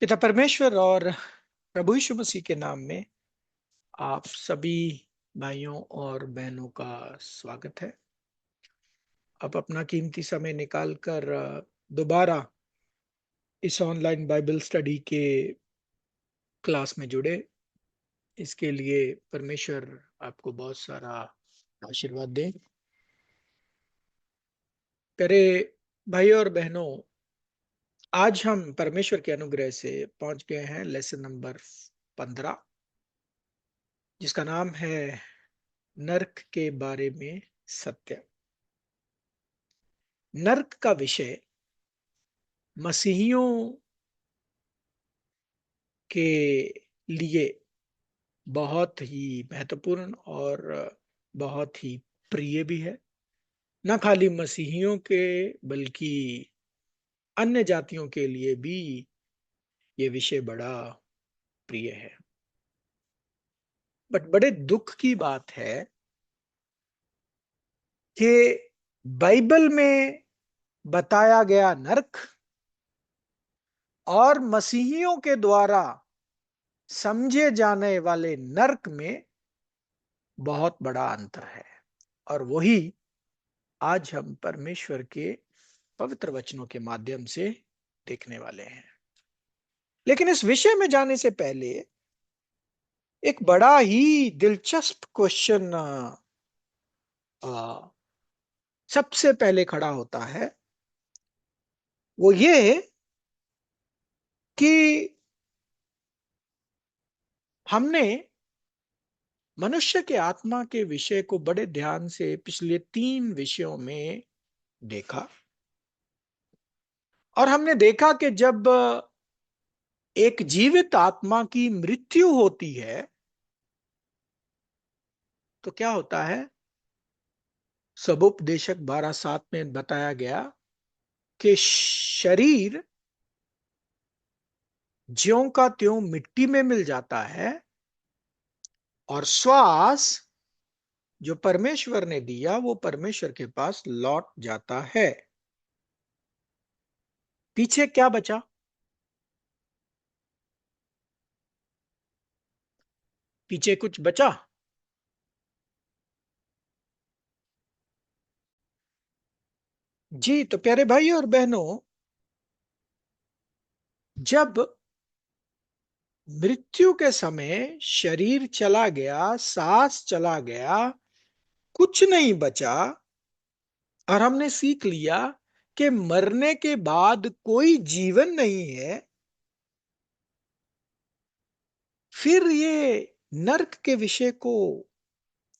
पिता परमेश्वर और प्रभु यीशु मसीह के नाम में आप सभी भाइयों और बहनों का स्वागत है। आप अपना कीमती समय निकालकर दोबारा इस ऑनलाइन बाइबल स्टडी के क्लास में जुड़े। इसके लिए परमेश्वर आपको बहुत सारा आशीर्वाद दे। प्यारे भाइयों और बहनों, आज हम परमेश्वर के अनुग्रह से पहुंच गए हैं लेसन नंबर 15, जिसका नाम है नर्क के बारे में सत्य। नर्क का विषय मसीहियों के लिए बहुत ही महत्वपूर्ण और बहुत ही प्रिय भी है। न खाली मसीहियों के बल्कि अन्य जातियों के लिए भी ये विषय बड़ा प्रिय है। बट बड़े दुख की बात है कि बाइबल में बताया गया नर्क और मसीहियों के द्वारा समझे जाने वाले नर्क में बहुत बड़ा अंतर है। और वही आज हम परमेश्वर के पवित्र वचनों के माध्यम से देखने वाले हैं। लेकिन इस विषय में जाने से पहले एक बड़ा ही दिलचस्प क्वेश्चन सबसे पहले खड़ा होता है। वो ये कि हमने मनुष्य के आत्मा के विषय को बड़े ध्यान से पिछले 3 विषयों में देखा, और हमने देखा कि जब एक जीवित आत्मा की मृत्यु होती है तो क्या होता है। सबोपदेशक 12:7 में बताया गया कि शरीर ज्यों का त्यों मिट्टी में मिल जाता है और श्वास जो परमेश्वर ने दिया वो परमेश्वर के पास लौट जाता है। पीछे क्या बचा? पीछे कुछ बचा? जी, तो प्यारे भाई और बहनों, जब मृत्यु के समय शरीर चला गया, सांस चला गया, कुछ नहीं बचा, और हमने सीख लिया कि मरने के बाद कोई जीवन नहीं है, फिर ये नर्क के विषय को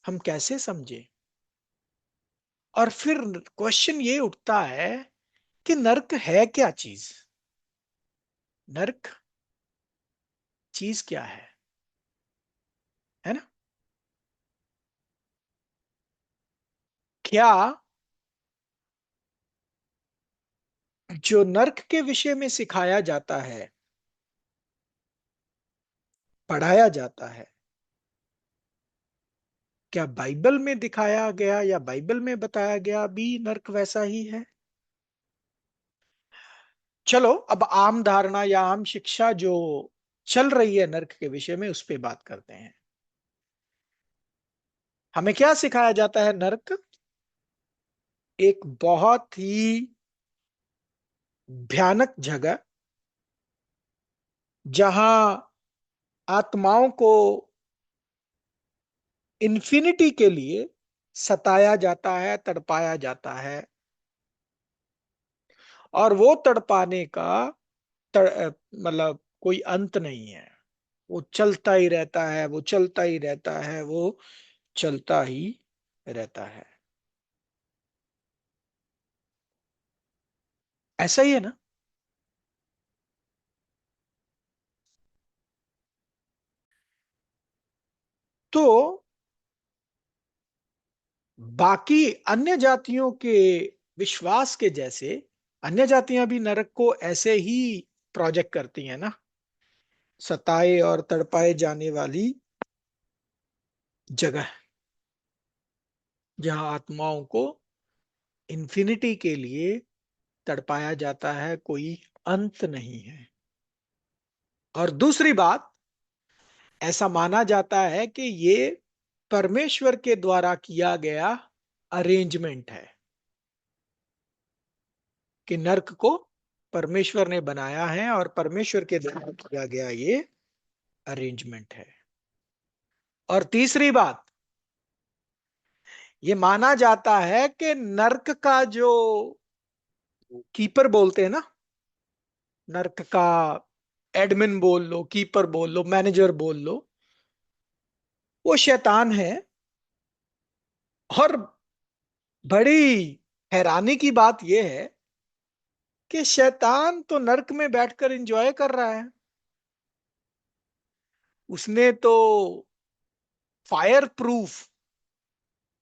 हम कैसे समझे? और फिर क्वेश्चन ये उठता है कि नर्क है क्या चीज? नर्क चीज क्या है ना? क्या जो नर्क के विषय में सिखाया जाता है, पढ़ाया जाता है, क्या बाइबल में दिखाया गया या बाइबल में बताया गया भी नर्क वैसा ही है? चलो अब आम धारणा या आम शिक्षा जो चल रही है नर्क के विषय में उस पे बात करते हैं। हमें क्या सिखाया जाता है? नर्क एक बहुत ही भयानक जगह, जहां आत्माओं को इन्फिनिटी के लिए सताया जाता है, तड़पाया जाता है, और वो तड़पाने का मतलब कोई अंत नहीं है। वो चलता ही रहता है, वो चलता ही रहता है, वो चलता ही रहता है। ऐसा ही है ना? तो बाकी अन्य जातियों के विश्वास के जैसे अन्य जातियां भी नरक को ऐसे ही प्रोजेक्ट करती हैं ना, सताए और तड़पाए जाने वाली जगह, जहां आत्माओं को इन्फिनिटी के लिए तड़पाया जाता है, कोई अंत नहीं है। और दूसरी बात, ऐसा माना जाता है कि ये परमेश्वर के द्वारा किया गया अरेंजमेंट है, कि नर्क को परमेश्वर ने बनाया है और परमेश्वर के द्वारा किया गया ये अरेंजमेंट है। और तीसरी बात, ये माना जाता है कि नर्क का जो कीपर बोलते हैं ना, नर्क का एडमिन बोल लो, कीपर बोल लो, मैनेजर बोल लो, वो शैतान है। और बड़ी हैरानी की बात यह है कि शैतान तो नर्क में बैठकर एंजॉय कर रहा है। उसने तो फायर प्रूफ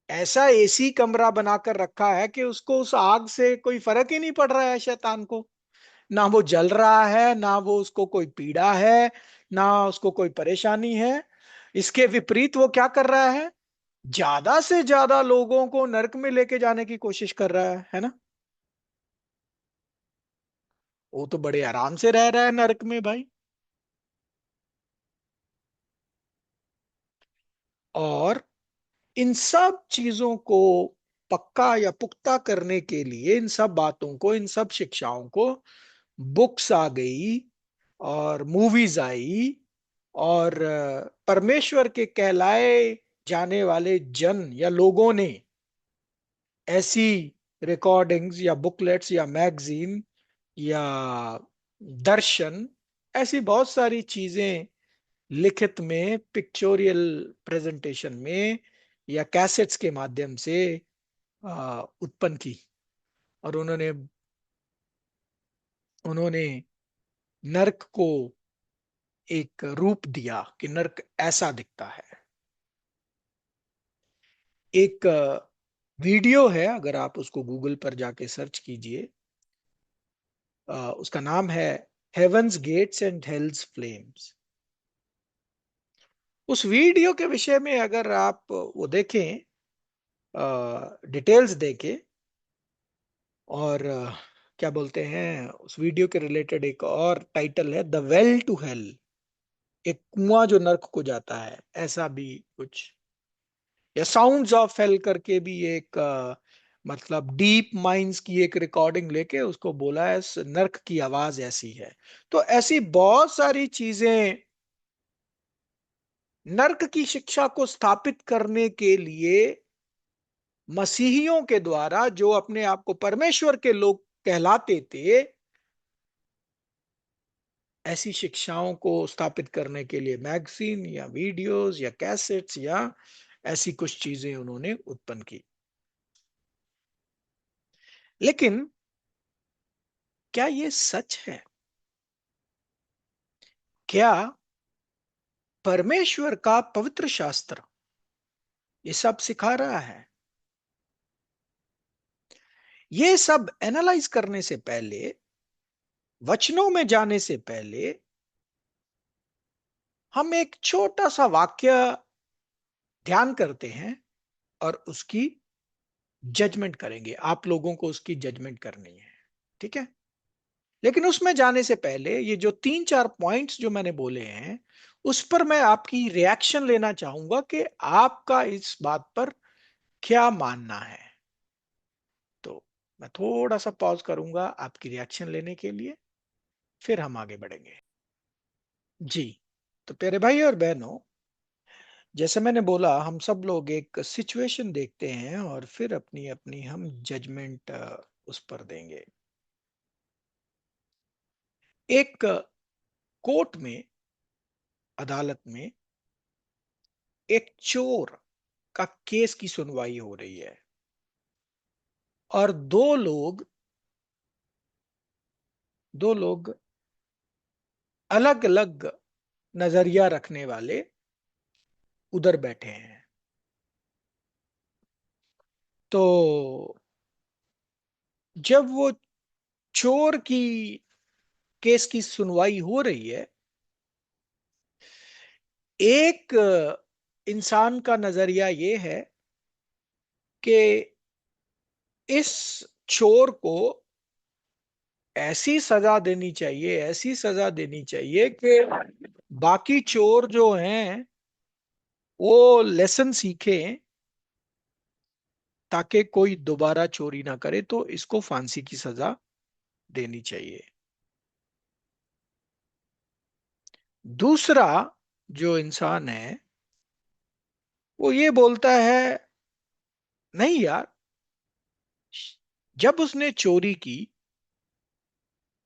ऐसा एसी कमरा बनाकर रखा है कि उसको उस आग से कोई फर्क ही नहीं पड़ रहा है शैतान को। ना वो जल रहा है, ना वो उसको कोई पीड़ा है, ना उसको कोई परेशानी है। इसके विपरीत वो क्या कर रहा है, ज्यादा से ज्यादा लोगों को नरक में लेके जाने की कोशिश कर रहा है ना। वो तो बड़े आराम से रह रहा है नरक में भाई। और इन सब चीजों को पक्का या पुख्ता करने के लिए, इन सब बातों को, इन सब शिक्षाओं को, बुक्स आ गई और मूवीज आई, और परमेश्वर के कहलाए जाने वाले जन या लोगों ने ऐसी रिकॉर्डिंग्स या बुकलेट्स या मैगजीन या दर्शन, ऐसी बहुत सारी चीजें लिखित में, पिक्चोरियल प्रेजेंटेशन में या कैसेट्स के माध्यम से उत्पन्न की। और उन्होंने उन्होंने नर्क को एक रूप दिया कि नर्क ऐसा दिखता है। एक वीडियो है, अगर आप उसको गूगल पर जाके सर्च कीजिए, उसका नाम है हेवंस गेट्स एंड हेल्स फ्लेम्स। उस वीडियो के विषय में अगर आप वो देखें, डिटेल्स देखें, और क्या बोलते हैं, उस वीडियो के रिलेटेड एक और टाइटल है द वेल टू हेल, एक कुआं जो नर्क को जाता है, ऐसा भी कुछ। या साउंड्स ऑफ हेल करके भी एक मतलब डीप माइंस की एक रिकॉर्डिंग लेके उसको बोला है नर्क की आवाज ऐसी है। तो ऐसी बहुत सारी चीजें नर्क की शिक्षा को स्थापित करने के लिए मसीहियों के द्वारा, जो अपने आप को परमेश्वर के लोग कहलाते थे, ऐसी शिक्षाओं को स्थापित करने के लिए मैगजीन या वीडियोस या कैसेट्स या ऐसी कुछ चीजें उन्होंने उत्पन्न की। लेकिन क्या ये सच है? क्या परमेश्वर का पवित्र शास्त्र ये सब सिखा रहा है? ये सब एनालाइज करने से पहले, वचनों में जाने से पहले, हम एक छोटा सा वाक्य ध्यान करते हैं और उसकी जजमेंट करेंगे। आप लोगों को उसकी जजमेंट करनी है, ठीक है? लेकिन उसमें जाने से पहले ये जो तीन चार पॉइंट्स जो मैंने बोले हैं, उस पर मैं आपकी रिएक्शन लेना चाहूंगा कि आपका इस बात पर क्या मानना है। तो मैं थोड़ा सा पॉज करूंगा आपकी रिएक्शन लेने के लिए, फिर हम आगे बढ़ेंगे। जी। तो प्यारे भाई और बहनों, जैसे मैंने बोला, हम सब लोग एक सिचुएशन देखते हैं और फिर अपनी अपनी हम जजमेंट उस पर देंगे। एक कोर्ट में, अदालत में, एक चोर का केस की सुनवाई हो रही है, और दो लोग अलग अलग नजरिया रखने वाले उधर बैठे हैं। तो जब वो चोर की केस की सुनवाई हो रही है, एक इंसान का नजरिया ये है कि इस चोर को ऐसी सजा देनी चाहिए, ऐसी सजा देनी चाहिए कि बाकी चोर जो हैं वो लेसन सीखें, ताकि कोई दोबारा चोरी ना करे। तो इसको फांसी की सजा देनी चाहिए। दूसरा जो इंसान है वो ये बोलता है, नहीं यार, जब उसने चोरी की,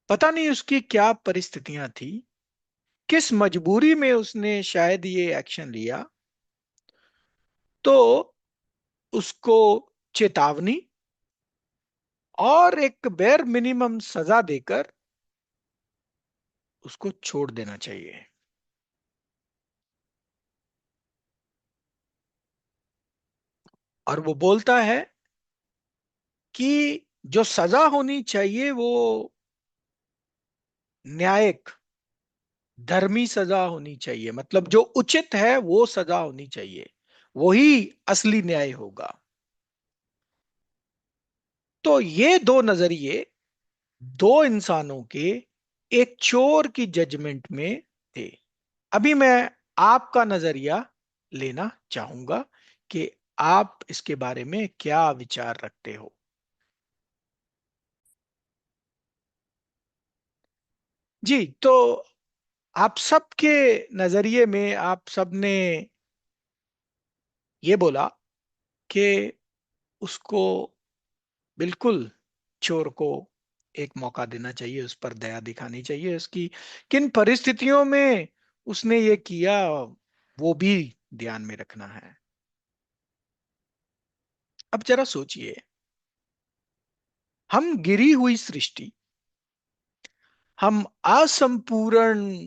पता नहीं उसकी क्या परिस्थितियां थी, किस मजबूरी में उसने शायद ये एक्शन लिया, तो उसको चेतावनी और एक बेर मिनिमम सजा देकर उसको छोड़ देना चाहिए। और वो बोलता है कि जो सजा होनी चाहिए वो न्यायिक, धर्मी सजा होनी चाहिए, मतलब जो उचित है वो सजा होनी चाहिए, वही असली न्याय होगा। तो ये दो नजरिए दो इंसानों के एक चोर की जजमेंट में थे। अभी मैं आपका नजरिया लेना चाहूंगा कि आप इसके बारे में क्या विचार रखते हो। जी, तो आप सबके नजरिए में आप सबने ये बोला कि उसको बिल्कुल, चोर को एक मौका देना चाहिए, उस पर दया दिखानी चाहिए, उसकी किन परिस्थितियों में उसने ये किया वो भी ध्यान में रखना है। अब जरा सोचिए, हम गिरी हुई सृष्टि, हम असंपूर्ण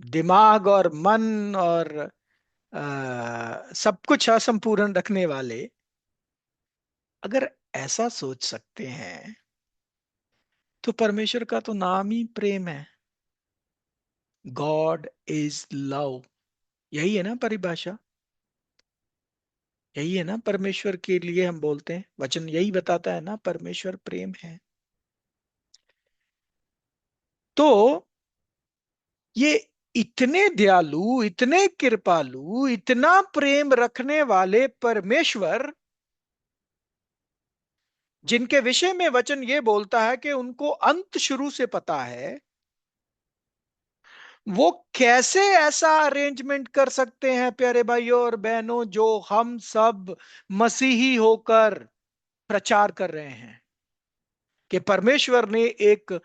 दिमाग और मन और सब कुछ असंपूर्ण रखने वाले, अगर ऐसा सोच सकते हैं तो परमेश्वर का तो नाम ही प्रेम है। गॉड इज लव, यही है ना परिभाषा, यही है ना परमेश्वर के लिए हम बोलते हैं, वचन यही बताता है ना, परमेश्वर प्रेम है। तो ये इतने दयालु, इतने कृपालु, इतना प्रेम रखने वाले परमेश्वर, जिनके विषय में वचन ये बोलता है कि उनको अंत शुरू से पता है, वो कैसे ऐसा अरेंजमेंट कर सकते हैं प्यारे भाइयों और बहनों, जो हम सब मसीही होकर प्रचार कर रहे हैं कि परमेश्वर ने एक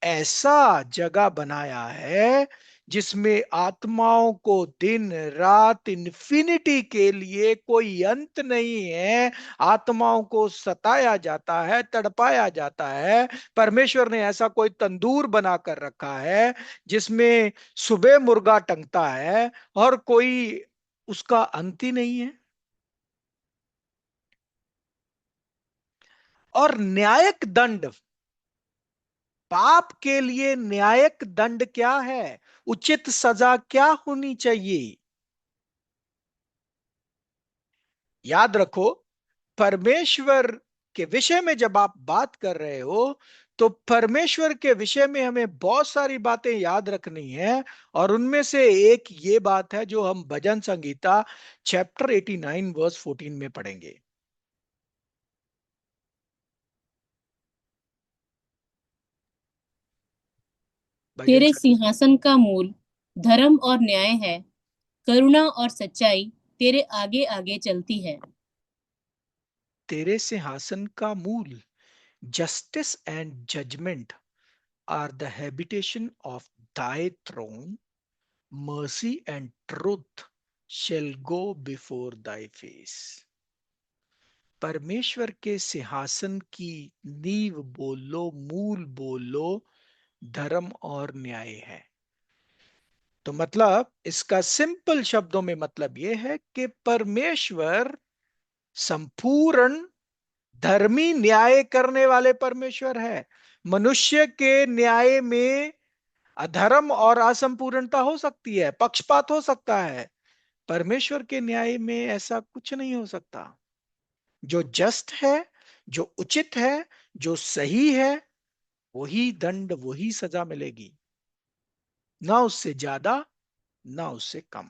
ऐसा जगह बनाया है जिसमें आत्माओं को दिन रात इन्फिनिटी के लिए कोई अंत नहीं है, आत्माओं को सताया जाता है, तड़पाया जाता है। परमेश्वर ने ऐसा कोई तंदूर बनाकर रखा है जिसमें सुबह मुर्गा टंगता है और कोई उसका अंत ही नहीं है। और न्यायिक दंड, पाप के लिए न्यायिक दंड क्या है, उचित सजा क्या होनी चाहिए। याद रखो, परमेश्वर के विषय में जब आप बात कर रहे हो तो परमेश्वर के विषय में हमें बहुत सारी बातें याद रखनी है। और उनमें से एक ये बात है जो हम भजन संगीता चैप्टर 89 वर्स 14 में पढ़ेंगे। भजन तेरे संगीता, सिंहासन का मूल धर्म और न्याय है। करुणा और सच्चाई तेरे आगे आगे चलती है। तेरे सिंहासन का मूल, justice and judgment are the habitation of thy throne, mercy and truth shall go before thy face। परमेश्वर के सिंहासन की नींव बोलो, मूल बोलो, धर्म और न्याय है। तो मतलब इसका सिंपल शब्दों में मतलब यह है कि परमेश्वर संपूर्ण धर्मी न्याय करने वाले परमेश्वर है। मनुष्य के न्याय में अधर्म और असंपूर्णता हो सकती है, पक्षपात हो सकता है, परमेश्वर के न्याय में ऐसा कुछ नहीं हो सकता। जो जस्ट है, जो उचित है, जो सही है, वही दंड, वही सजा मिलेगी, ना उससे ज्यादा ना उससे कम।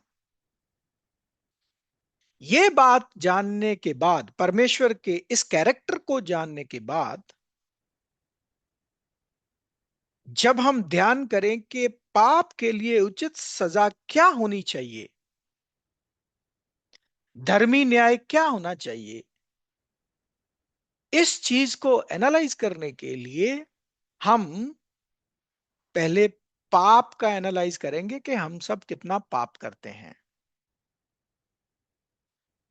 ये बात जानने के बाद, परमेश्वर के इस कैरेक्टर को जानने के बाद, जब हम ध्यान करें कि पाप के लिए उचित सजा क्या होनी चाहिए, धर्मी न्याय क्या होना चाहिए, इस चीज को एनालाइज करने के लिए हम पहले पाप का एनालाइज करेंगे कि हम सब कितना पाप करते हैं।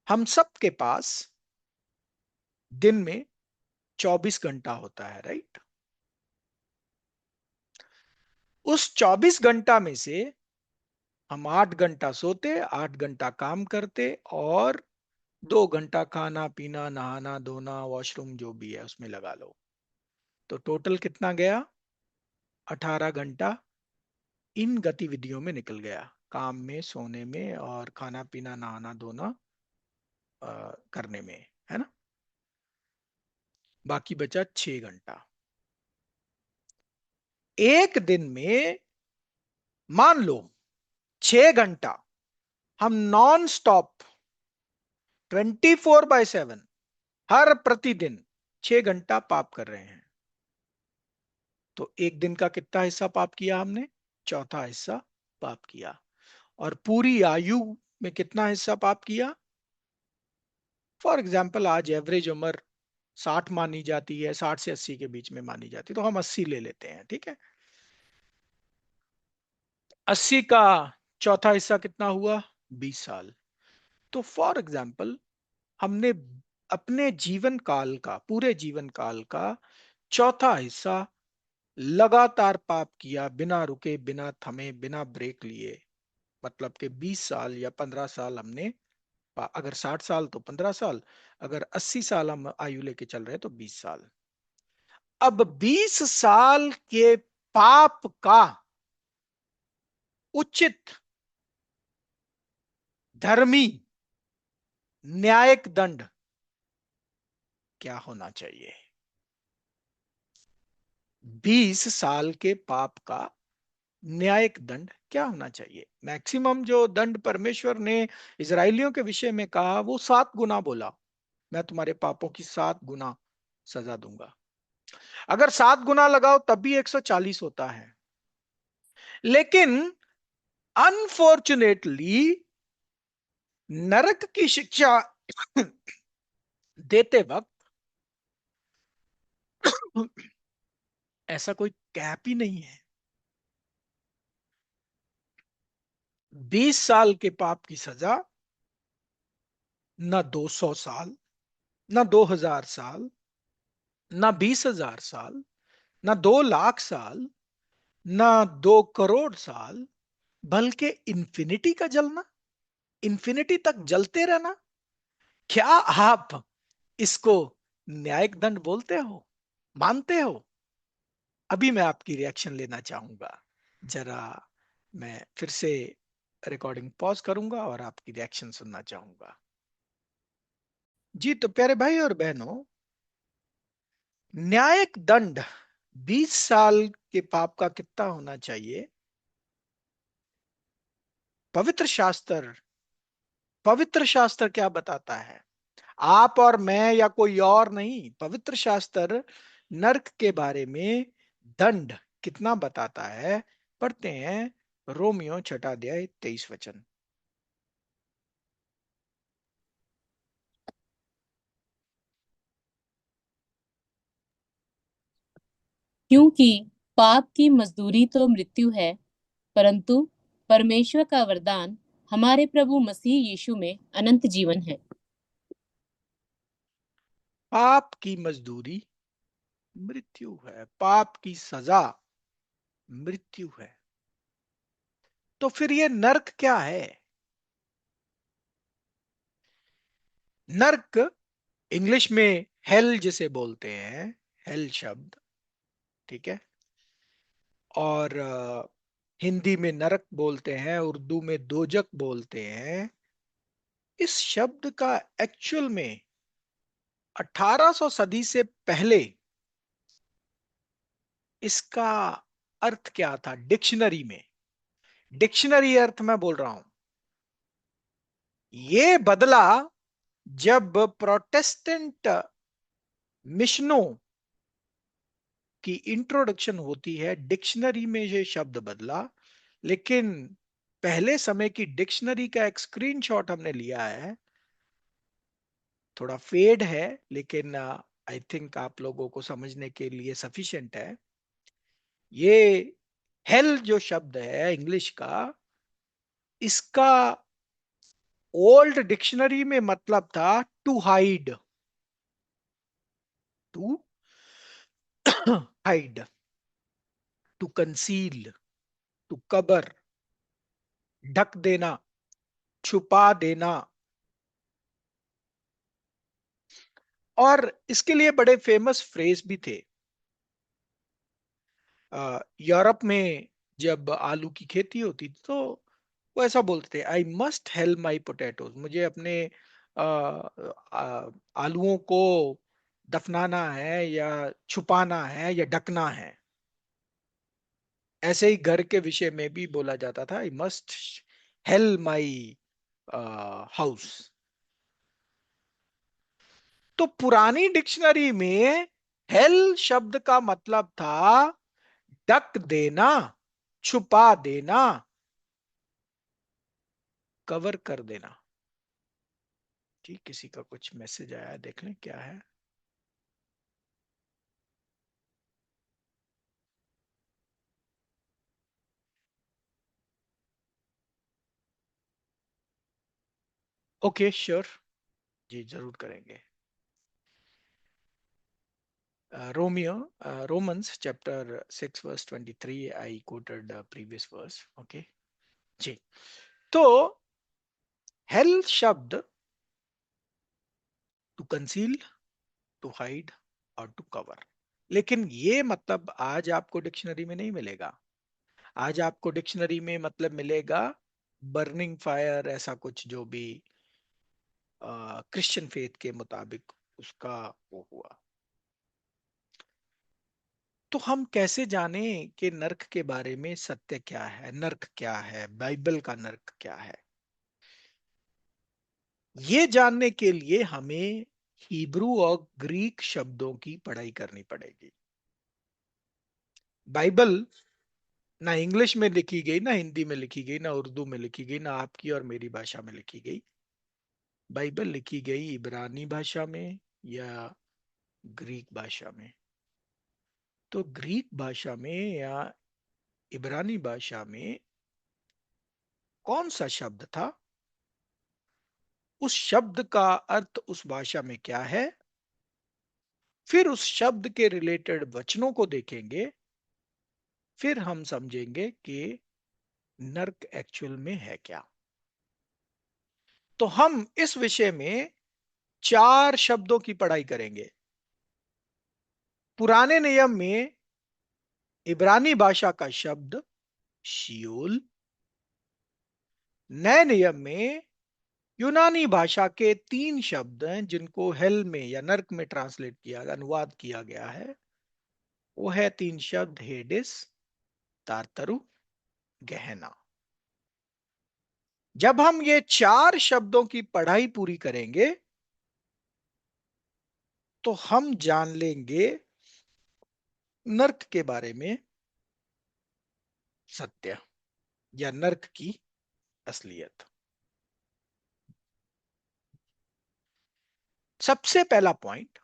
हम सब के पास दिन में 24 घंटा होता है, राइट? उस 24 घंटा में से हम 8 घंटा सोते, 8 घंटा काम करते, और 2 घंटा खाना पीना, नहाना धोना, वॉशरूम जो भी है उसमें लगा लो। तो टोटल कितना गया? 18 घंटा इन गतिविधियों में निकल गया, काम में, सोने में, और खाना पीना नहाना धोना करने में, है ना? बाकी बचा 6 घंटा। एक दिन में मान लो 6 घंटा हम नॉन स्टॉप 24/7 हर प्रतिदिन 6 घंटा पाप कर रहे हैं, तो एक दिन का कितना हिस्सा पाप किया हमने? चौथा हिस्सा पाप किया। और पूरी आयु में कितना हिस्सा पाप किया? फॉर एग्जाम्पल आज एवरेज उम्र 60 मानी जाती है, 60 से 80 के बीच में मानी जाती है, तो हम 80 ले लेते हैं, ठीक है? 80 का चौथा हिस्सा कितना हुआ? 20 साल। तो फॉर एग्जाम्पल हमने अपने जीवन काल का, पूरे जीवन काल का चौथा हिस्सा लगातार पाप किया, बिना रुके, बिना थमे, बिना ब्रेक लिए। मतलब कि 20 साल या 15 साल हमने, अगर 60 साल तो 15 साल, अगर 80 साल हम आयु लेके चल रहे हैं तो 20 साल। अब 20 साल के पाप का उचित धर्मी न्यायिक दंड क्या होना चाहिए? 20 साल के पाप का न्यायिक दंड क्या होना चाहिए? मैक्सिमम जो दंड परमेश्वर ने इजरायलियों के विषय में कहा वो 7 गुना बोला, मैं तुम्हारे पापों की 7 गुना सजा दूंगा। अगर 7 गुना लगाओ तब भी 140 होता है। लेकिन अनफॉर्चुनेटली नरक की शिक्षा देते वक्त ऐसा कोई कैप ही नहीं है। 20 साल के पाप की सजा न 200 साल, न 2000 साल, न 20,000 साल, न 2 लाख साल, न 2 करोड़ साल, बल्कि इन्फिनिटी का जलना, इन्फिनिटी तक जलते रहना। क्या आप इसको न्यायिक दंड बोलते हो, मानते हो? अभी मैं आपकी रिएक्शन लेना चाहूंगा। जरा मैं फिर से रिकॉर्डिंग पॉज करूंगा और आपकी रिएक्शन सुनना चाहूंगा। जी तो प्यारे भाई और बहनों, न्यायिक दंड 20 साल के पाप का कितना होना चाहिए? पवित्र शास्त्र, पवित्र शास्त्र क्या बताता है? आप और मैं या कोई और नहीं, पवित्र शास्त्र नरक के बारे में दंड कितना बताता है। पढ़ते हैं रोमियो 6 अध्याय 23 वचन। क्योंकि पाप की मजदूरी तो मृत्यु है, परंतु परमेश्वर का वरदान हमारे प्रभु मसीह यीशु में अनंत जीवन है। पाप की मजदूरी मृत्यु है, पाप की सजा मृत्यु है। तो फिर ये नर्क क्या है? नर्क इंग्लिश में हेल जिसे बोलते हैं, हेल शब्द, ठीक है? और हिंदी में नरक बोलते हैं, उर्दू में दोजक बोलते हैं। इस शब्द का एक्चुअल में 1800 सदी से पहले इसका अर्थ क्या था डिक्शनरी में? डिक्शनरी अर्थ मैं बोल रहा हूं, ये बदला जब प्रोटेस्टेंट मिशनों की इंट्रोडक्शन होती है, डिक्शनरी में ये शब्द बदला। लेकिन पहले समय की डिक्शनरी का एक स्क्रीनशॉट हमने लिया है, थोड़ा फेड है, लेकिन आई थिंक आप लोगों को समझने के लिए सफिशिएंट है। ये हेल जो शब्द है इंग्लिश का, इसका ओल्ड डिक्शनरी में मतलब था to hide, to hide, to conceal, to cover, ढक देना, छुपा देना। और इसके लिए बड़े फेमस फ्रेज भी थे। यूरोप में जब आलू की खेती होती थी तो वो ऐसा बोलते थे, I must hello my potatoes, मुझे अपने आलूओं को दफनाना है या छुपाना है या ढकना है। ऐसे ही घर के विषय में भी बोला जाता था, I must hello my house. तो पुरानी डिक्शनरी में हेल शब्द का मतलब था ढक देना, छुपा देना, कवर कर देना। ठीक, किसी का कुछ मैसेज आया है, देख लें क्या है। ओके श्योर, जी जरूर करेंगे। Romeo, Romans chapter 6 verse 23, I quoted previous verse. Okay जी। तो हेल शब्द टू कंसील, टू हाइड और टू कवर, लेकिन ये मतलब आज आपको डिक्शनरी में नहीं मिलेगा। आज आपको डिक्शनरी में मतलब मिलेगा बर्निंग फायर, ऐसा कुछ जो भी क्रिश्चियन फेथ के मुताबिक उसका वो हुआ। तो हम कैसे जाने कि नर्क के बारे में सत्य क्या है, नर्क क्या है, बाइबल का नर्क क्या है? ये जानने के लिए हमें हिब्रू और ग्रीक शब्दों की पढ़ाई करनी पड़ेगी। बाइबल ना इंग्लिश में लिखी गई, ना हिंदी में लिखी गई, ना उर्दू में लिखी गई, ना आपकी और मेरी भाषा में लिखी गई। बाइबल लिखी गई इब्रानी भाषा में या ग्रीक भाषा में। तो ग्रीक भाषा में या इब्रानी भाषा में कौन सा शब्द था, उस शब्द का अर्थ उस भाषा में क्या है, फिर उस शब्द के रिलेटेड वचनों को देखेंगे, फिर हम समझेंगे कि नर्क एक्चुअल में है क्या। तो हम इस विषय में 4 शब्दों की पढ़ाई करेंगे। पुराने नियम में इब्रानी भाषा का शब्द शियोल, नए नियम में यूनानी भाषा के 3 शब्द हैं जिनको हेल में या नर्क में ट्रांसलेट किया, अनुवाद किया गया है। वो है 3 शब्द, हेडिस, तारतरु, गहना। जब हम ये 4 शब्दों की पढ़ाई पूरी करेंगे तो हम जान लेंगे नर्क के बारे में सत्य या नर्क की असलियत। सबसे पहला पॉइंट,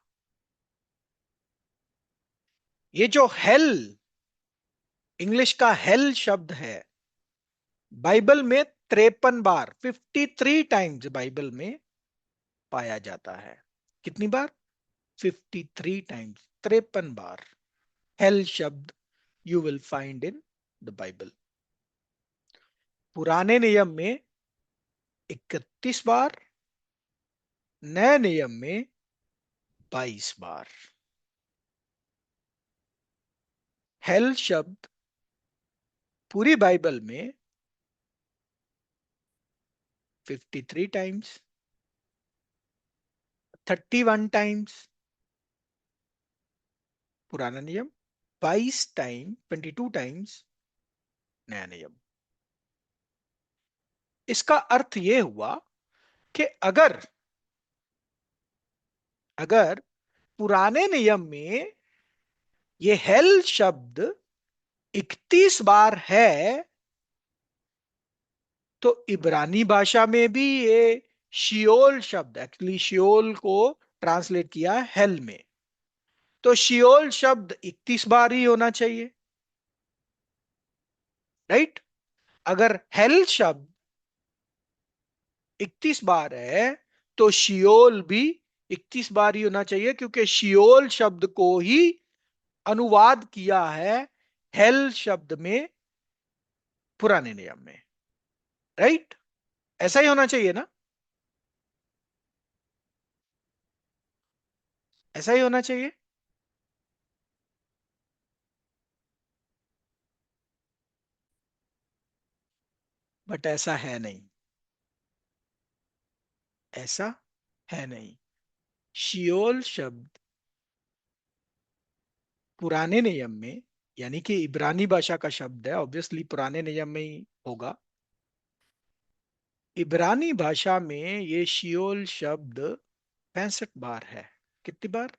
ये जो हेल, इंग्लिश का हेल शब्द है, बाइबल में 53 बार, 53 टाइम्स बाइबल में पाया जाता है। कितनी बार? 53 टाइम्स, 53 बार हेल शब्द you will find in the Bible. पुराने नियम में 31 बार, नए नियम में 22 बार। हेल शब्द पूरी बाइबल में 53 टाइम्स, 31 टाइम्स पुराना नियम, 22 टाइम्स नया नियम। इसका अर्थ यह हुआ कि अगर अगर पुराने नियम में ये हेल शब्द 31 बार है, तो इब्रानी भाषा में भी ये शियोल शब्द, एक्चुअली शियोल को ट्रांसलेट किया हेल में, तो शियोल शब्द 31 बार ही होना चाहिए, राइट। अगर हेल शब्द 31 बार है तो शियोल भी 31 बार ही होना चाहिए, क्योंकि शियोल शब्द को ही अनुवाद किया है हेल शब्द में पुराने नियम में, राइट। ऐसा ही होना चाहिए ना, ऐसा ही होना चाहिए। बट ऐसा है नहीं, ऐसा है नहीं। शियोल शब्द पुराने नियम में, यानी कि इब्रानी भाषा का शब्द है, ऑब्वियसली पुराने नियम में ही होगा। इब्रानी भाषा में ये शियोल शब्द 65 बार है। कितनी बार?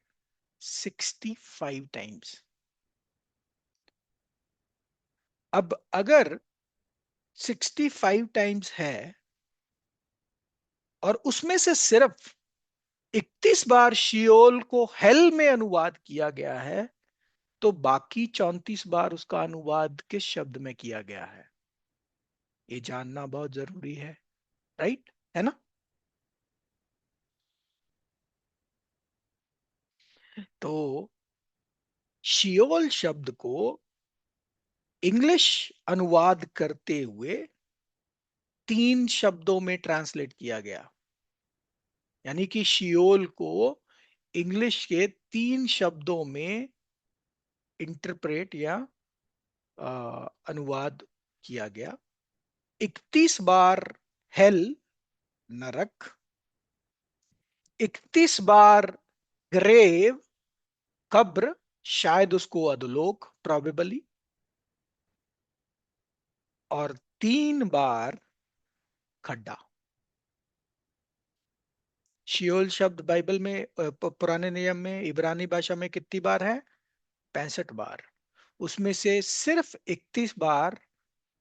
65 टाइम्स। अब अगर 65 टाइम्स है और उसमें से सिर्फ 31 बार शियोल को हेल में अनुवाद किया गया है, तो बाकी 34 बार उसका अनुवाद किस शब्द में किया गया है, ये जानना बहुत जरूरी है, राइट, है ना। तो शियोल शब्द को इंग्लिश अनुवाद करते हुए 3 शब्दों में ट्रांसलेट किया गया, यानी कि शियोल को इंग्लिश के 3 शब्दों में इंटरप्रेट या अनुवाद किया गया। 31 बार हेल, नरक, 31 बार ग्रेव, कब्र, शायद उसको अधोलोक, प्रोबेबली, और 3 बार खड्डा। शियोल शब्द बाइबल में पुराने नियम में इब्रानी भाषा में कितनी बार है? 65 बार। उसमें से सिर्फ 31 बार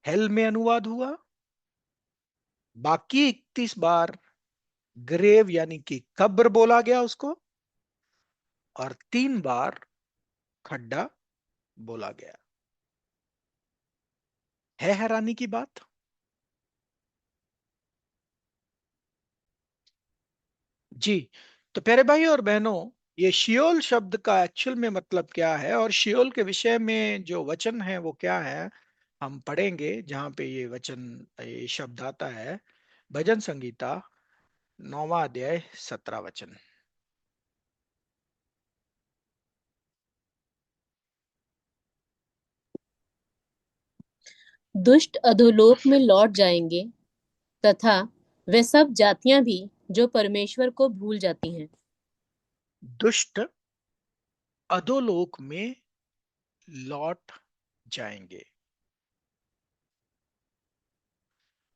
हेल में अनुवाद हुआ, बाकी 31 बार ग्रेव यानी कि कब्र बोला गया उसको, और 3 बार खड्डा बोला गया। है हैरानी की बात। जी। तो प्यारे भाई और बहनों, ये शियोल शब्द का एक्चुअल में मतलब क्या है और शियोल के विषय में जो वचन है वो क्या है, हम पढ़ेंगे। जहां पे ये वचन, ये शब्द आता है, भजन संगीता 9वां अध्याय 17 वचन। दुष्ट अधोलोक में लौट जाएंगे, तथा वे सब जातियां भी जो परमेश्वर को भूल जाती हैं। दुष्ट अधोलोक में लौट जाएंगे।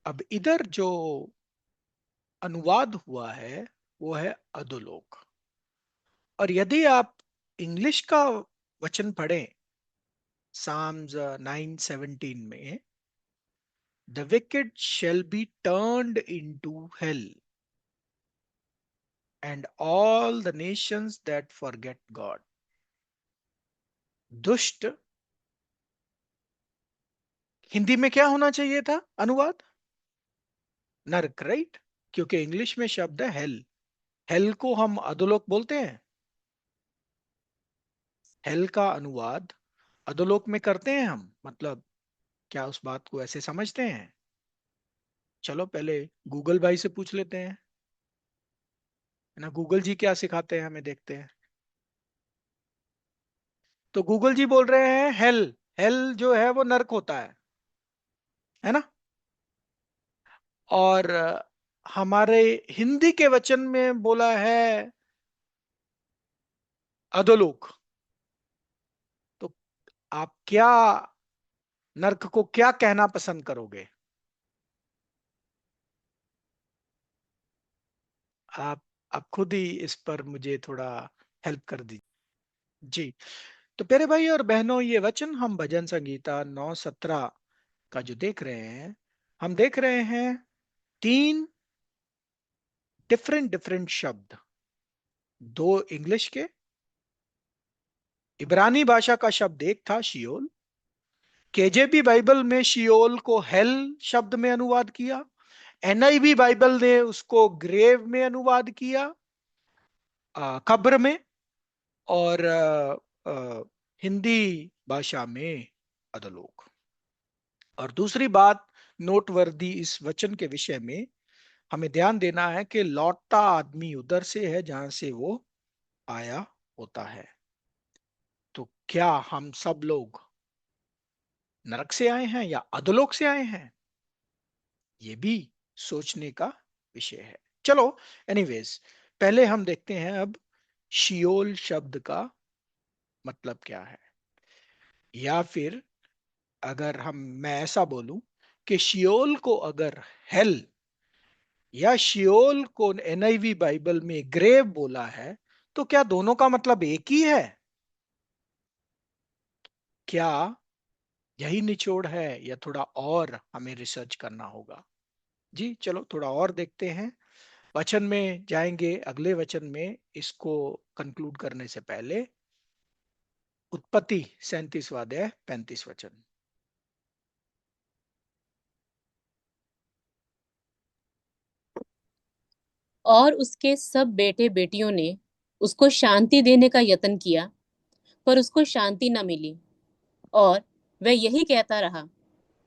अब इधर जो अनुवाद हुआ है वो है अधोलोक, और यदि आप इंग्लिश का वचन पढ़ें साम्स 9:17 में, the wicked shall be turned into hello and all the Nations that forget God. दुष्ट, हिंदी में क्या होना चाहिए था अनुवाद? नरक, राइट, क्योंकि इंग्लिश में शब्द है हेल। हेल को हम अधोलोक बोलते हैं। हेल का अनुवाद अधोलोक में करते हैं हम, मतलब क्या उस बात को ऐसे समझते हैं? चलो पहले गूगल भाई से पूछ लेते हैं, है ना, गूगल जी क्या सिखाते हैं हमें, देखते हैं। तो गूगल जी बोल रहे हैं हेल, हेल जो है वो नरक होता है ना। और हमारे हिंदी के वचन में बोला है अधोलोक। तो आप क्या, नर्क को क्या कहना पसंद करोगे? आप आप खुद ही इस पर मुझे थोड़ा हेल्प कर दीजिए। जी। तो प्यारे भाई और बहनों, ये वचन हम भजन संगीता 9:17 का जो देख रहे हैं, हम देख रहे हैं तीन डिफरेंट डिफरेंट शब्द, दो इंग्लिश के, इब्रानी भाषा का शब्द एक था शियोल, केजेबी बाइबल में शियोल को हेल शब्द में अनुवाद किया, एनआईवी बाइबल ने उसको ग्रेव में अनुवाद किया, कब्र में, और हिंदी भाषा में अधोलोक। और दूसरी बात नोटवर्दी इस वचन के विषय में हमें ध्यान देना है कि लौटता आदमी उधर से है जहां से वो आया होता है। तो क्या हम सब लोग नरक से आए हैं या अधोलोक से आए हैं? ये भी सोचने का विषय है। चलो, एनीवेज, पहले हम देखते हैं अब शियोल शब्द का मतलब क्या है। या फिर अगर मैं ऐसा बोलूं कि शियोल को अगर हेल या शियोल को एनआईवी बाइबल में ग्रेव बोला है, तो क्या दोनों का मतलब एक ही है? क्या यही निचोड़ है या थोड़ा और हमें रिसर्च करना होगा? जी चलो, थोड़ा और देखते हैं। वचन में जाएंगे, अगले वचन में इसको कंक्लूड करने से पहले उत्पत्ति 37वां अध्याय 35 वचन। और उसके सब बेटे बेटियों ने उसको शांति देने का यत्न किया, पर उसको शांति न मिली, और वह यही कहता रहा,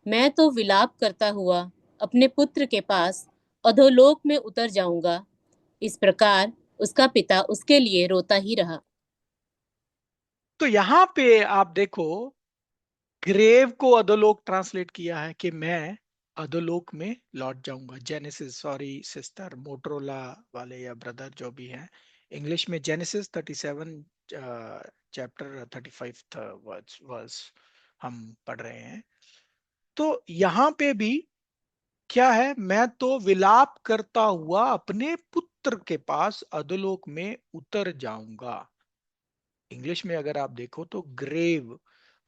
मैं तो विलाप करता हुआ अपने पुत्र के पास अधोलोक में उतर जाऊंगा। इस प्रकार उसका पिता उसके लिए रोता ही रहा। तो यहां पे आप देखो, ग्रेव को अधोलोक ट्रांसलेट किया है कि मैं अधोलोक में लौट जाऊंगा। जेनेसिस, सॉरी सिस्टर मोटरोला वाले या ब्रदर जो भी हैं, इंग्लिश में जेनेसिस 37 चैप्टर 35 वर्ड्स वर्स हम पढ़ रहे हैं। तो यहां पे भी क्या है, मैं तो विलाप करता हुआ अपने पुत्र के पास अधोलोक में उतर जाऊंगा। इंग्लिश में अगर आप देखो तो ग्रेव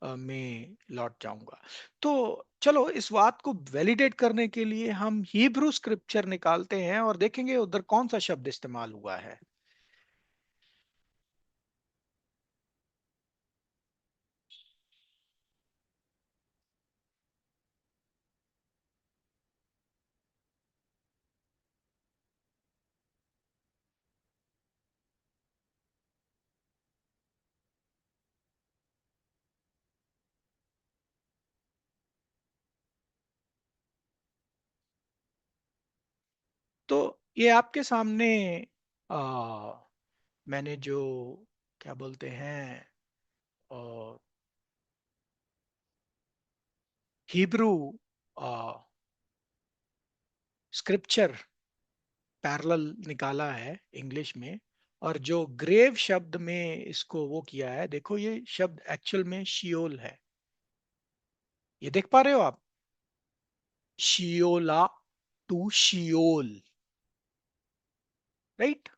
में लौट जाऊंगा। तो चलो, इस बात को वैलिडेट करने के लिए हम हिब्रू स्क्रिप्चर निकालते हैं और देखेंगे उधर कौन सा शब्द इस्तेमाल हुआ है। तो ये आपके सामने आ, मैंने जो, क्या बोलते हैं, हिब्रू स्क्रिप्चर पैरेलल निकाला है इंग्लिश में, और जो ग्रेव शब्द में इसको वो किया है, देखो ये शब्द एक्चुअल में शियोल है। ये देख पा रहे हो आप? शियोला टू शियोल, राइट।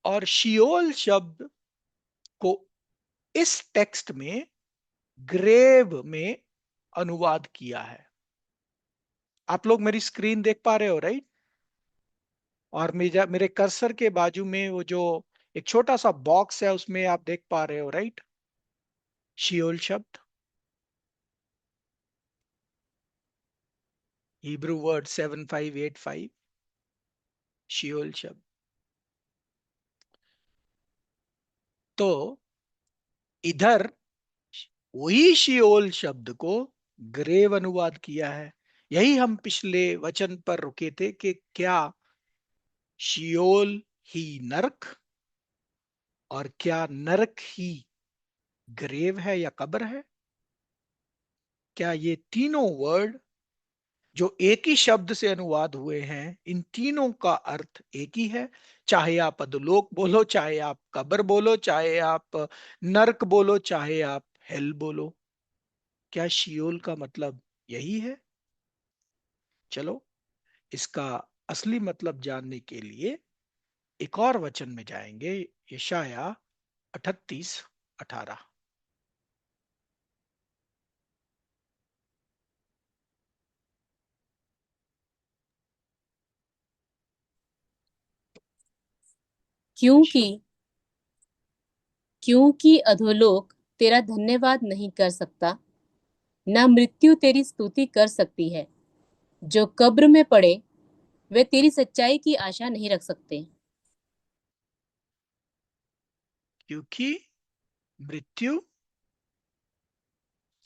और शियोल शब्द को इस टेक्स्ट में ग्रेव में अनुवाद किया है। आप लोग मेरी स्क्रीन देख पा रहे हो, राइट? और मेरे कर्सर के बाजू में वो जो एक छोटा सा बॉक्स है, उसमें आप देख पा रहे हो, राइट, शियोल शब्द, हिब्रू वर्ड 7585, शियोल शब्द। तो इधर वही शियोल शब्द को ग्रेव अनुवाद किया है। यही हम पिछले वचन पर रुके थे कि क्या शियोल ही नरक, और क्या नरक ही ग्रेव है या कब्र है? क्या ये तीनों वर्ड जो एक ही शब्द से अनुवाद हुए हैं, इन तीनों का अर्थ एक ही है? चाहे आप अधोलोक बोलो, चाहे आप कब्र बोलो, चाहे आप नरक बोलो, चाहे आप हेल बोलो। क्या शियोल का मतलब यही है? चलो, इसका असली मतलब जानने के लिए एक और वचन में जाएंगे, यशाया 38:18। क्योंकि क्योंकि अधोलोक तेरा धन्यवाद नहीं कर सकता, न मृत्यु तेरी स्तुति कर सकती है। जो कब्र में पड़े वे तेरी सच्चाई की आशा नहीं रख सकते। क्योंकि मृत्यु,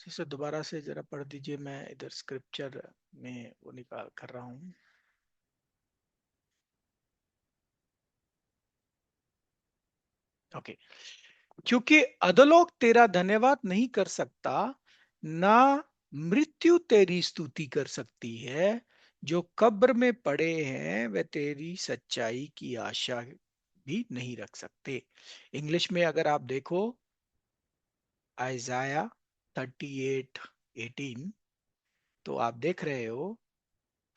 इसे दोबारा से जरा पढ़ दीजिए, मैं इधर स्क्रिप्चर में वो निकाल कर रहा हूं। ओके। क्योंकि अधोलोक तेरा धन्यवाद नहीं कर सकता, ना मृत्यु तेरी स्तुति कर सकती है। जो कब्र में पड़े हैं वे तेरी सच्चाई की आशा भी नहीं रख सकते। इंग्लिश में अगर आप देखो, आइजाया 38:18, तो आप देख रहे हो,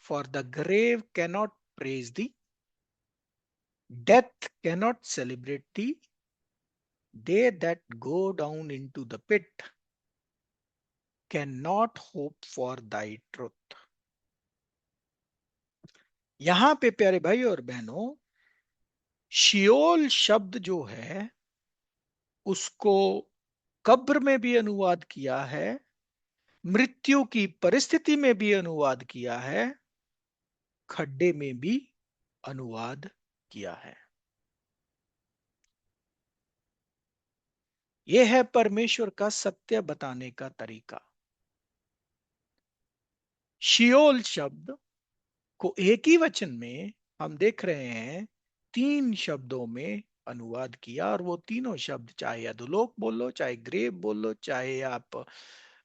for the grave cannot praise thee, death cannot celebrate thee, they that go down into the pit cannot hope for thy truth। यहां पे प्यारे भाई और बहनों, शियोल शब्द जो है उसको कब्र में भी अनुवाद किया है, मृत्यु की परिस्थिति में भी अनुवाद किया है, खड्डे में भी अनुवाद किया है। यह है परमेश्वर का सत्य बताने का तरीका। शियोल शब्द को एक ही वचन में हम देख रहे हैं 3 शब्दों में अनुवाद किया, और वो तीनों शब्द, चाहे अधोलोक बोल लो, चाहे ग्रेव बोल लो, चाहे आप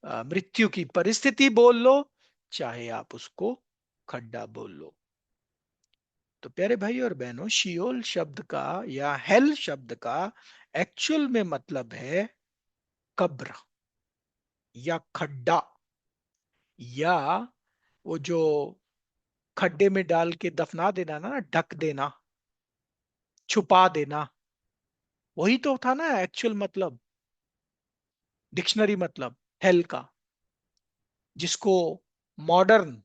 मृत्यु की परिस्थिति बोल लो, चाहे आप उसको खड्डा बोल लो। तो प्यारे भाई और बहनों, शियोल शब्द का या हेल शब्द का एक्चुअल में मतलब है कब्र या खड्डा, या वो जो खड्डे में डाल के दफना देना ना, ढक देना, छुपा देना, वही तो था ना एक्चुअल मतलब, डिक्शनरी मतलब हेल का, जिसको मॉडर्न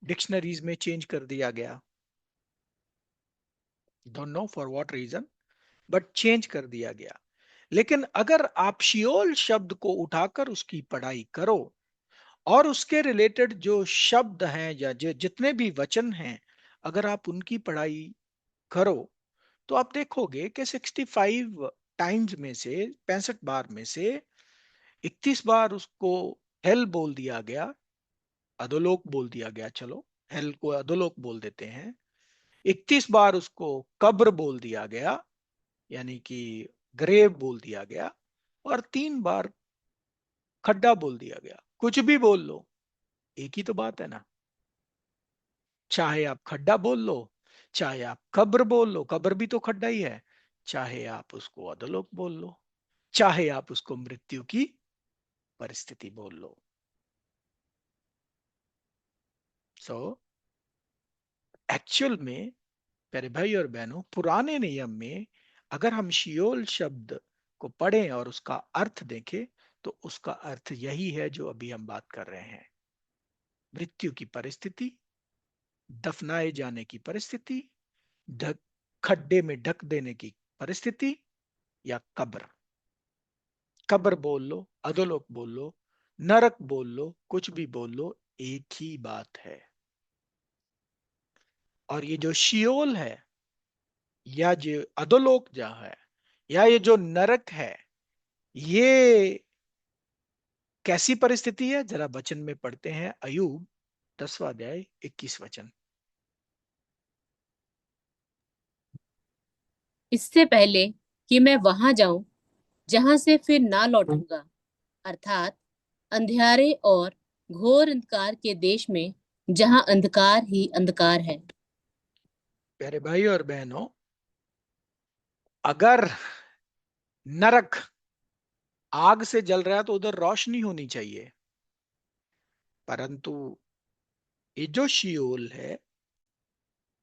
डिक्शनरीज में चेंज कर दिया गया। Don't know for what reason, but change कर दिया गया। लेकिन अगर आप शियोल शब्द को उठाकर उसकी पढ़ाई करो और उसके रिलेटेड जो शब्द हैं या जितने भी वचन हैं, अगर आप उनकी पढ़ाई करो, तो आप देखोगे कि 65 टाइम्स में से, 65 बार में से 31 बार उसको हेल बोल दिया गया, अधोलोक बोल दिया गया, चलो हेल को अधोलोक बोल देते हैं। 31 बार उसको कब्र बोल दिया गया, यानी कि ग्रेव बोल दिया गया, और 3 बार खड्डा बोल दिया गया। कुछ भी बोल लो, एक ही तो बात है ना। चाहे आप खड्डा बोल लो, चाहे आप कब्र बोल लो, कब्र भी तो खड्डा ही है, चाहे आप उसको अधोलोक बोल लो, चाहे आप उसको मृत्यु की परिस्थिति बोल लो। सो एक्चुअल में प्यारे भाई और बहनों, पुराने नियम में अगर हम शियोल शब्द को पढ़ें और उसका अर्थ देखें, तो उसका अर्थ यही है जो अभी हम बात कर रहे हैं। मृत्यु की परिस्थिति, दफनाए जाने की परिस्थिति, ढक खड्डे में ढक देने की परिस्थिति, या कब्र। कब्र बोल लो, अधोलोक बोल लो, नरक बोल लो, कुछ भी बोल लो, एक ही बात है। और ये जो शियोल है, या जो अधोलोक जो है, या ये जो नरक है, ये कैसी परिस्थिति है? जरा वचन में पढ़ते हैं, अय्यूब 10वां अध्याय 21 वचन। इससे पहले कि मैं वहां जाऊं जहां से फिर ना लौटूंगा, अर्थात अंधियारे और घोर अंधकार के देश में जहां अंधकार ही अंधकार है। प्यारे भाई और बहनों, अगर नरक आग से जल रहा है तो उधर रोशनी होनी चाहिए, परंतु ये जो शियोल है,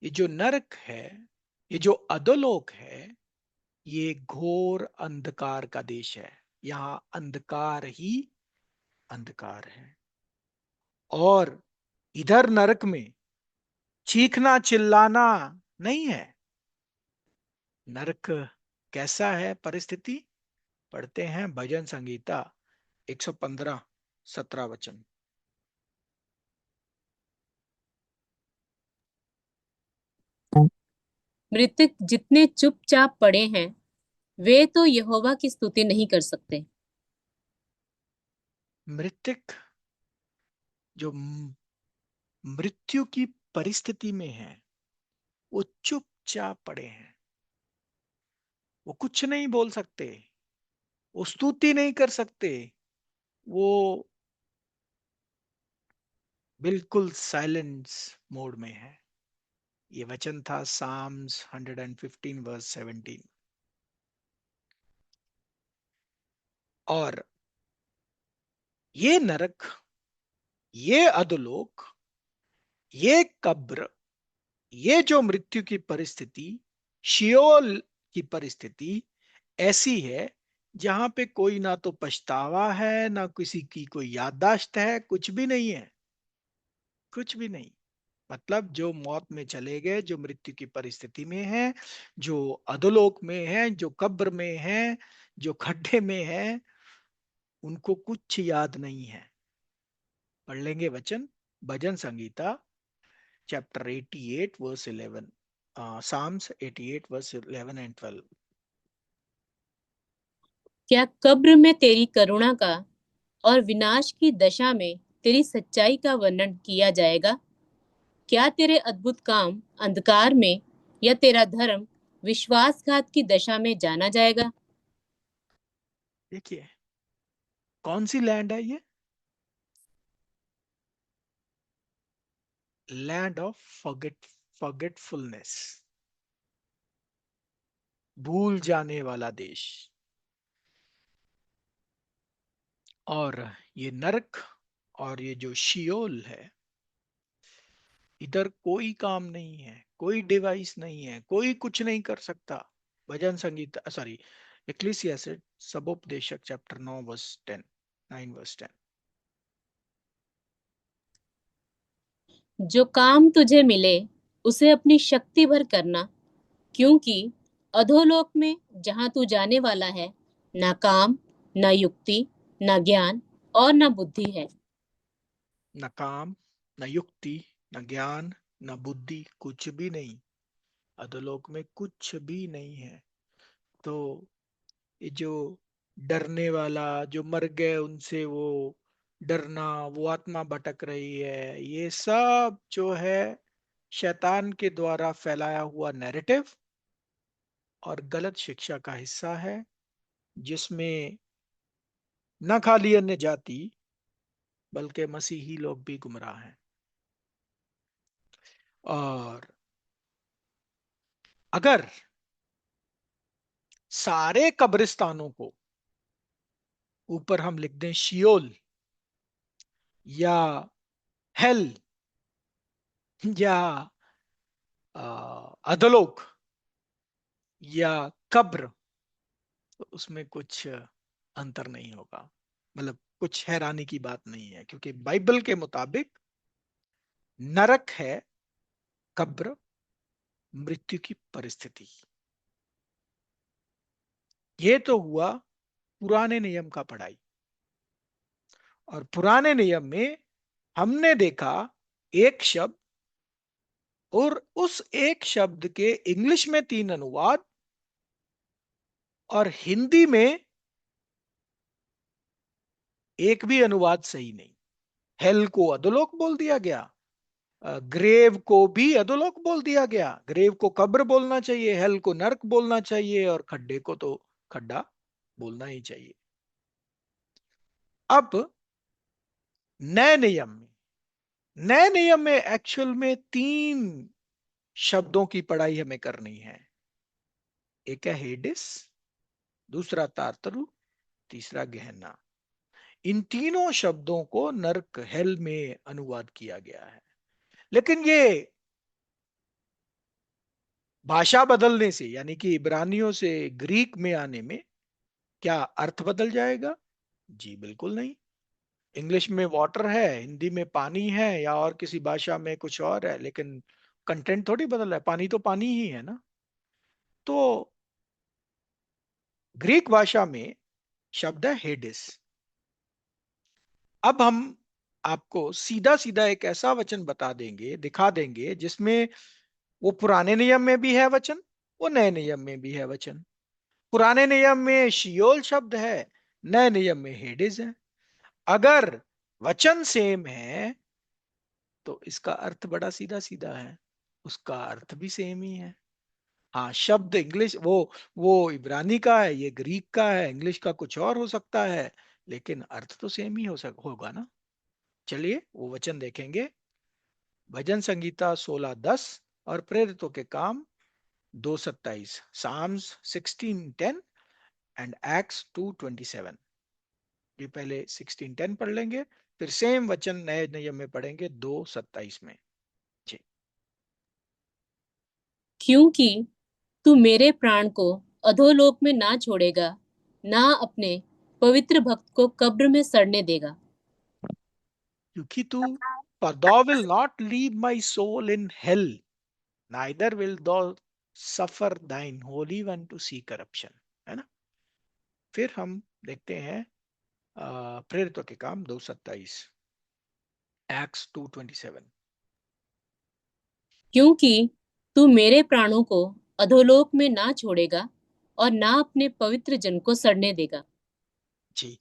ये जो नरक है, ये जो अधोलोक है, ये घोर अंधकार का देश है। यहां अंधकार ही अंधकार है। और इधर नरक में चीखना चिल्लाना नहीं है। नरक कैसा है परिस्थिति? पढ़ते हैं भजन संगीता 115 17 वचन। मृतक जितने चुपचाप पड़े हैं वे तो यहोवा की स्तुति नहीं कर सकते। मृतक जो मृत्यु की परिस्थिति में है, वो चुपचाप पड़े हैं। वो कुछ नहीं बोल सकते, वो स्तुति नहीं कर सकते, वो बिल्कुल साइलेंस मोड में है। ये वचन था साम्स 115 वर्स 17। और ये नरक, ये अधोलोक, ये कब्र, ये जो मृत्यु की परिस्थिति, शियोल की परिस्थिति ऐसी है जहां पे कोई ना तो पछतावा है, ना किसी की कोई याददाश्त है, कुछ भी नहीं है। कुछ भी नहीं। मतलब जो मौत में चले गए, जो मृत्यु की परिस्थिति में है, जो अधोलोक में है, जो कब्र में है, जो खड्डे में है, उनको कुछ याद नहीं है। पढ़ लेंगे वचन, भजन संगीता chapter 88 verse 11, Psalms 88 verse 11 and 12। क्या कब्र में तेरी करुणा का और विनाश की दशा में तेरी सच्चाई का वर्णन किया जाएगा? क्या तेरे अद्भुत काम अंधकार में या तेरा धर्म विश्वासघात की दशा में जाना जाएगा? देखिए, कौन सी लैंड है ये? लैंड ऑफ फॉरगेटफुलनेस, भूल जाने वाला देश। और ये नरक और ये जो शियोल है, इधर कोई काम नहीं है, कोई डिवाइस नहीं है, कोई कुछ नहीं कर सकता। भजन संगीत, सॉरी, इक्लेसियास्टेस सबोपदेशक चैप्टर 9 वर्स 10, 9 वर्स 10। जो काम तुझे मिले उसे अपनी शक्ति भर करना, क्योंकि अधोलोक में जहां तू जाने वाला है ना काम, ना युक्ति, ना ज्ञान और ना बुद्धि है। न काम, न युक्ति, न ज्ञान, न बुद्धि, कुछ भी नहीं। अधोलोक में कुछ भी नहीं है। तो ये जो डरने वाला, जो मर गए उनसे वो डरना, वो आत्मा भटक रही है, ये सब जो है शैतान के द्वारा फैलाया हुआ नैरेटिव और गलत शिक्षा का हिस्सा है, जिसमें न खाली अन्य जाति बल्कि मसीही लोग भी गुमराह हैं। और अगर सारे कब्रिस्तानों को ऊपर हम लिख दें शियोल या हेल या अधोलोक या कब्र, तो उसमें कुछ अंतर नहीं होगा। मतलब कुछ हैरानी की बात नहीं है, क्योंकि बाइबल के मुताबिक नरक है कब्र, मृत्यु की परिस्थिति। ये तो हुआ पुराने नियम का पढ़ाई। और पुराने नियम में हमने देखा एक शब्द, और उस एक शब्द के इंग्लिश में 3 अनुवाद और हिंदी में एक भी अनुवाद सही नहीं। हेल को अधोलोक बोल दिया गया, ग्रेव को भी अधोलोक बोल दिया गया। ग्रेव को कब्र बोलना चाहिए, हेल को नरक बोलना चाहिए, और खड्डे को तो खड्डा बोलना ही चाहिए। अब नए नियम में, नए नियम में एक्चुअल में 3 शब्दों की पढ़ाई हमें करनी है। एक है हेडिस, दूसरा तारतरु, तीसरा गहना। इन तीनों शब्दों को नर्क हेल में अनुवाद किया गया है। लेकिन ये भाषा बदलने से, यानी कि इब्रानियों से ग्रीक में आने में, क्या अर्थ बदल जाएगा? जी बिल्कुल नहीं। इंग्लिश में वाटर है, हिंदी में पानी है, या और किसी भाषा में कुछ और है, लेकिन कंटेंट थोड़ी बदल रहा है। पानी तो पानी ही है ना। तो ग्रीक भाषा में शब्द है हेडिस। अब हम आपको सीधा सीधा एक ऐसा वचन बता देंगे, दिखा देंगे, जिसमें वो पुराने नियम में भी है वचन, वो नए नियम में भी है वचन। पुराने नियम में शियोल शब्द है, नए नियम में हेडिस है। अगर वचन सेम है तो इसका अर्थ बड़ा सीधा सीधा है, उसका अर्थ भी सेम ही है। हाँ, शब्द इंग्लिश वो इब्रानी का है, ये ग्रीक का है, इंग्लिश का कुछ और हो सकता है, लेकिन अर्थ तो सेम ही होगा ना। चलिए वो वचन देखेंगे। भजन संगीता 16:10 और प्रेरितों के काम 2:27, साम्स 16:10 एंड एक्ट्स 2:27। ये पहले 16:10 पढ़ लेंगे, फिर सेम वचन नए नियम में पढ़ेंगे 2:27 में। जी। क्योंकि तू मेरे प्राण को अधोलोक में ना छोड़ेगा, ना अपने पवित्र भक्त को कब्र में सड़ने देगा। क्योंकि तू, for thou will not leave my soul in hell, neither will thou suffer thine holy one to see corruption। है ना। फिर हम देखते हैं प्रेरितों के काम 2:27, एक्ट्स 2:27। क्योंकि तू मेरे प्राणों को अधोलोक में ना छोड़ेगा और ना अपने पवित्र जन को सड़ने देगा। जी।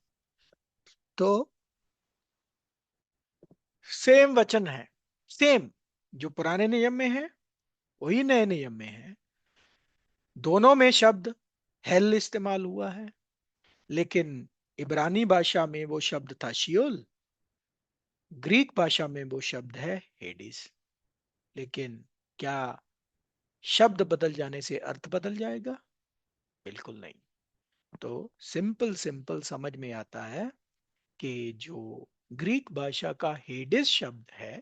तो सेम वचन है, सेम, जो पुराने नियम में है वही नए नियम में है। दोनों में शब्द हेल इस्तेमाल हुआ है, लेकिन इब्रानी भाषा में वो शब्द था शियोल, ग्रीक भाषा में वो शब्द है हेडिस। लेकिन क्या शब्द बदल जाने से अर्थ बदल जाएगा? बिल्कुल नहीं। तो सिंपल सिंपल समझ में आता है कि जो ग्रीक भाषा का हेडिस शब्द है,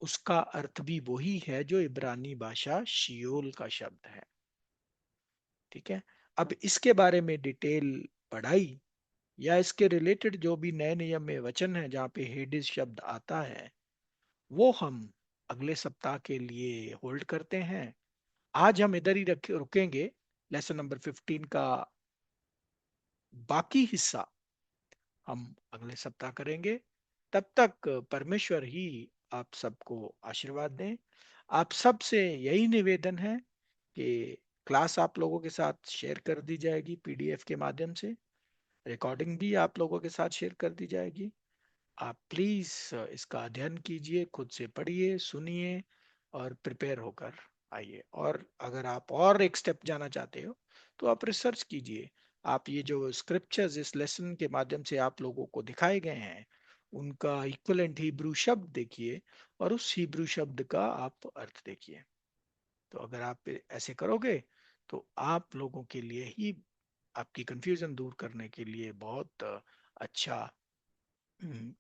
उसका अर्थ भी वही है जो इब्रानी भाषा शियोल का शब्द है। ठीक है। अब इसके बारे में डिटेल पढ़ाई या इसके रिलेटेड जो भी नए नियम में वचन है जहाँ पे हेडिस शब्द आता है, वो हम अगले सप्ताह के लिए होल्ड करते हैं। आज हम इधर ही रुकेंगे। लेसन नंबर 15 का बाकी हिस्सा हम अगले सप्ताह करेंगे। तब तक परमेश्वर ही आप सबको आशीर्वाद दें। आप सबसे यही निवेदन है कि क्लास आप लोगों के साथ शेयर कर दी जाएगी पीडीएफ के माध्यम से, रिकॉर्डिंग भी आप लोगों के साथ शेयर कर दी जाएगी। आप प्लीज इसका अध्ययन कीजिए, खुद से पढ़िए, सुनिए और प्रिपेयर होकर आइए। और अगर आप और एक स्टेप जाना चाहते हो तो आप रिसर्च कीजिए। आप ये जो स्क्रिप्चर्स इस लेसन के माध्यम से आप लोगों को दिखाए गए हैं, उनका इक्विवेलेंट हिब्रू शब्द देखिए और उस हिब्रू शब्द का आप अर्थ देखिए। तो अगर आप ऐसे करोगे तो आप लोगों के लिए ही, आपकी कंफ्यूजन दूर करने के लिए बहुत अच्छा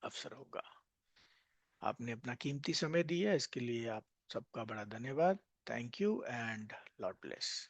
अवसर होगा। आपने अपना कीमती समय दिया, इसके लिए आप सबका बड़ा धन्यवाद। Thank you and Lord bless.